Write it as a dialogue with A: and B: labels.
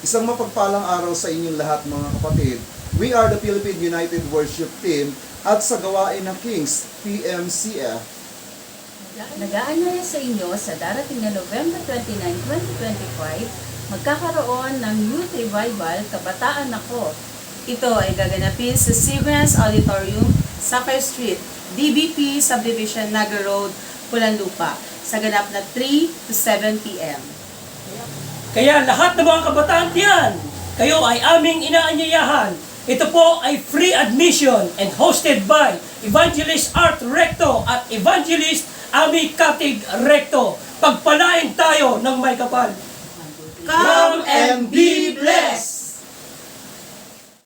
A: Isang mapagpalang araw sa inyong lahat mga kapatid. We are the Philippine United Worship Team at sa gawain ng Kings PMCF.
B: Nag-aanyaya sa inyo sa darating na November 29, 2025, magkakaroon ng Youth Revival Kabataan Ako.
C: Ito ay gaganapin sa Siemens Auditorium, Sapphire Street, DBP Subdivision, Naga Road, Pulanlupa, sa ganap na 3 to 7 p.m.
D: Kaya lahat ng mga kabataan diyan, kayo ay aming inaanyayahan. Ito po ay free admission and hosted by Evangelist Art Recto at Evangelist Ami Katig Recto. Pagpalain tayo ng may kapal.
C: Come and be blessed!